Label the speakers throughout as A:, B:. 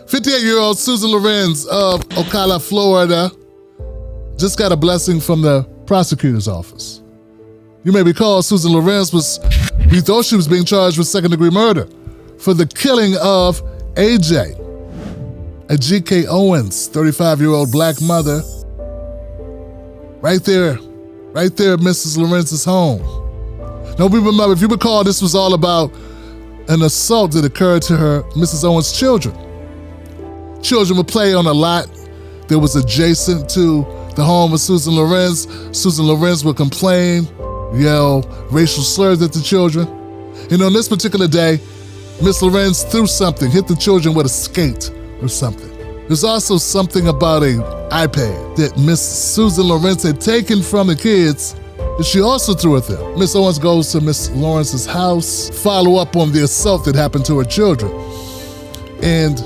A: 58-year-old Susan Lorincz of Ocala, Florida, just got a blessing from the prosecutor's office. You may recall Susan Lorincz we thought she was being charged with second-degree murder for the killing of Ajike Owens, 35-year-old black mother, right there at Mrs. Lorintz's home. Now, remember, if you recall, this was all about an assault that occurred to Mrs. Owens' children. Children would play on a lot that was adjacent to the home of Susan Lorincz. Susan Lorincz would complain, yell racial slurs at the children. And on this particular day, Miss Lorincz threw something, hit the children with a skate or something. There's also something about an iPad that Miss Susan Lorincz had taken from the kids that she also threw at them. Miss Owens goes to Miss Lawrence's house, follow up on the assault that happened to her children. And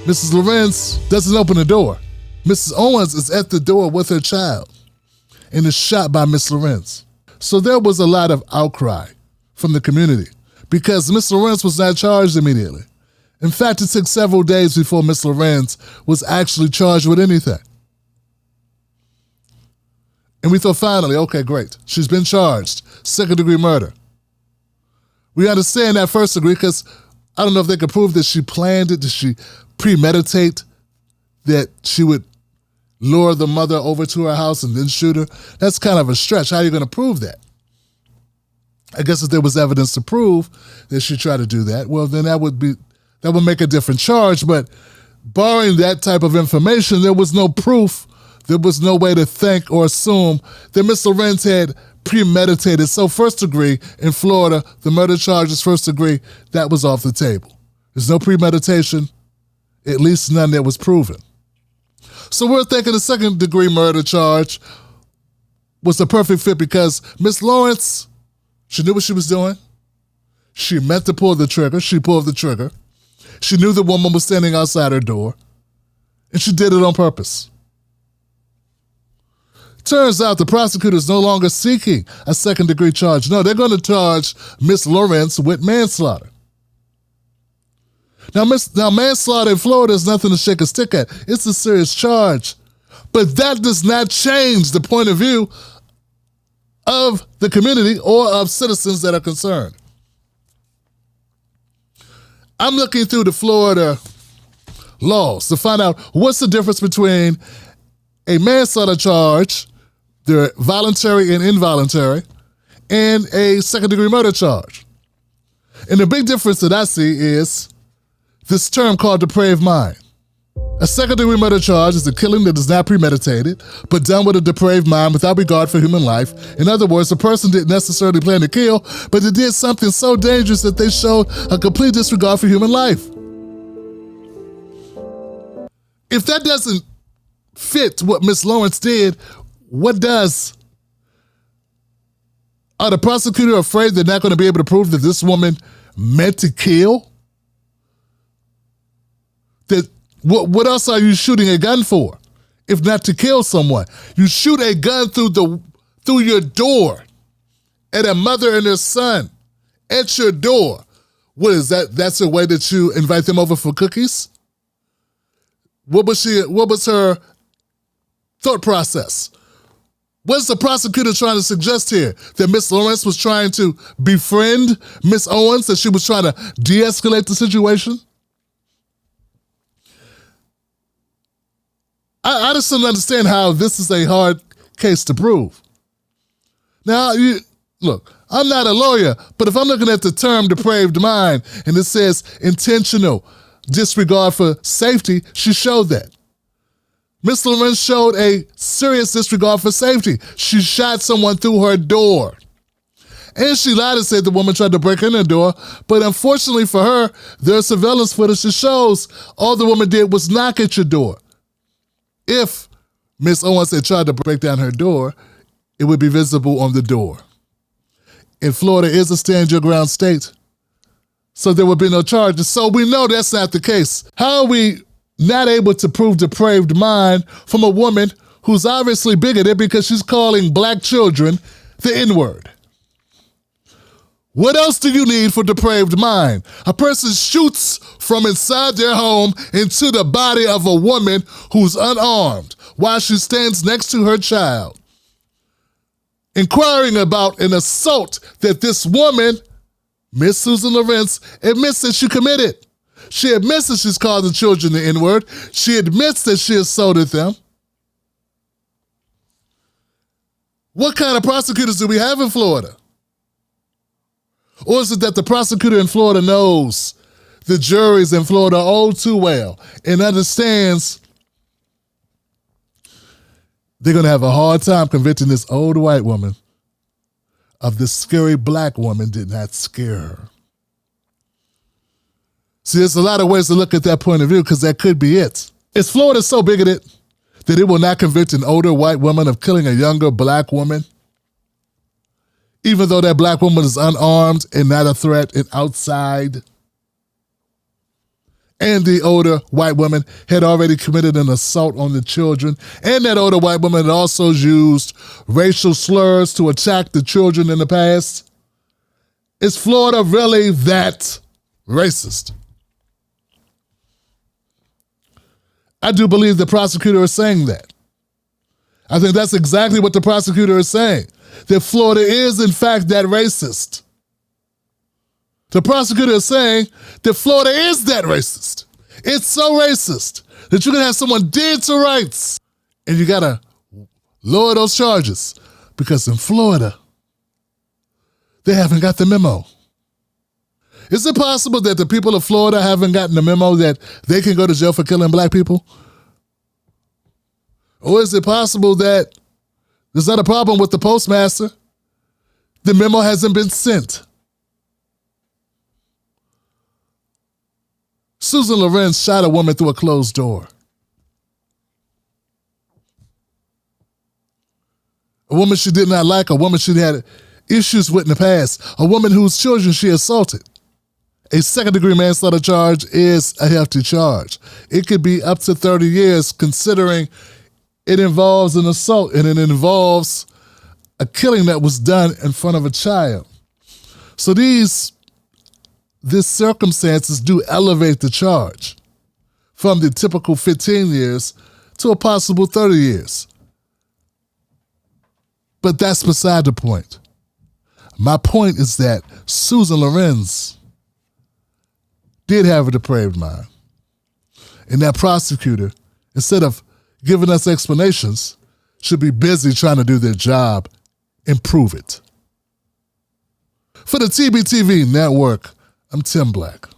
A: Mrs. Lorincz doesn't open the door. Mrs. Owens is at the door with her child and is shot by Miss Lorincz. So there was a lot of outcry from the community because Miss Lorincz was not charged immediately. In fact, it took several days before Miss Lorincz was actually charged with anything. And we thought finally, okay, great. She's been charged, second-degree murder. We understand that first degree because I don't know if they could prove that she planned it. Did she premeditate that she would lure the mother over to her house and then shoot her? That's kind of a stretch. How are you going to prove that? I guess if there was evidence to prove that she tried to do that, well, then that would make a different charge. But barring that type of information, there was no proof. There was no way to think or assume that Miss Lorincz had premeditated. So first degree in Florida, the murder charge is first degree. That was off the table. There's no premeditation, at least none that was proven. So we're thinking the second degree murder charge was a perfect fit because Miss Lorincz, she knew what she was doing. She meant to pull the trigger. She pulled the trigger. She knew the woman was standing outside her door, and she did it on purpose. Turns out the prosecutor is no longer seeking a second-degree charge. No, they're going to charge Miss Lorincz with manslaughter. Now, manslaughter in Florida is nothing to shake a stick at. It's a serious charge. But that does not change the point of view of the community or of citizens that are concerned. I'm looking through the Florida laws to find out what's the difference between a manslaughter charge, they're voluntary and involuntary, and a second-degree murder charge. And the big difference that I see is this term called depraved mind. A second-degree murder charge is a killing that is not premeditated, but done with a depraved mind without regard for human life. In other words, the person didn't necessarily plan to kill, but they did something so dangerous that they showed a complete disregard for human life. If that doesn't fit what Miss Lorincz did, what does? Are the prosecutor afraid they're not going to be able to prove that this woman meant to kill? What else are you shooting a gun for, if not to kill someone? You shoot a gun through your door at a mother and her son at your door. What is that? That's a way that you invite them over for cookies? What was her thought process? What's the prosecutor trying to suggest here? That Miss Lorincz was trying to befriend Miss Owens, that she was trying to de-escalate the situation? I just don't understand how this is a hard case to prove. Now, look, I'm not a lawyer, but if I'm looking at the term depraved mind and it says intentional disregard for safety, she showed that. Miss Lorincz showed a serious disregard for safety. She shot someone through her door. And she lied and said the woman tried to break in her door, but unfortunately for her, there's surveillance footage that shows all the woman did was knock at your door. If Miss Owens had tried to break down her door, it would be visible on the door. And Florida is a stand your ground state, so there would be no charges. So we know that's not the case. How are we not able to prove depraved mind from a woman who's obviously bigoted because she's calling black children the N-word? What else do you need for depraved mind? A person shoots from inside their home into the body of a woman who's unarmed while she stands next to her child, inquiring about an assault that this woman, Miss Susan Lorincz, admits that she committed. She admits that she's called the children the N-word. She admits that she assaulted them. What kind of prosecutors do we have in Florida? Or is it that the prosecutor in Florida knows the juries in Florida all too well and understands they're going to have a hard time convicting this old white woman of this scary black woman did not scare her? See, there's a lot of ways to look at that point of view because that could be it. Is Florida so bigoted that it will not convict an older white woman of killing a younger black woman, even though that black woman is unarmed and not a threat and outside? And the older white woman had already committed an assault on the children, and that older white woman had also used racial slurs to attack the children in the past. Is Florida really that racist? I do believe the prosecutor is saying that. I think that's exactly what the prosecutor is saying, that Florida is, in fact, that racist. The prosecutor is saying that Florida is that racist. It's so racist that you can have someone dead to rights and you got to lower those charges because in Florida, they haven't got the memo. Is it possible that the people of Florida haven't gotten the memo that they can go to jail for killing black people? Or is it possible that there's not a problem with the postmaster? The memo hasn't been sent. Susan Lorincz shot a woman through a closed door. A woman she did not like, a woman she had issues with in the past, a woman whose children she assaulted. A second-degree manslaughter charge is a hefty charge. It could be up to 30 years considering it involves an assault and it involves a killing that was done in front of a child. So these circumstances do elevate the charge from the typical 15 years to a possible 30 years. But that's beside the point. My point is that Susan Lorincz did have a depraved mind. And that prosecutor, instead of giving us explanations, should be busy trying to do their job and prove it. For the TBTV Network, I'm Tim Black.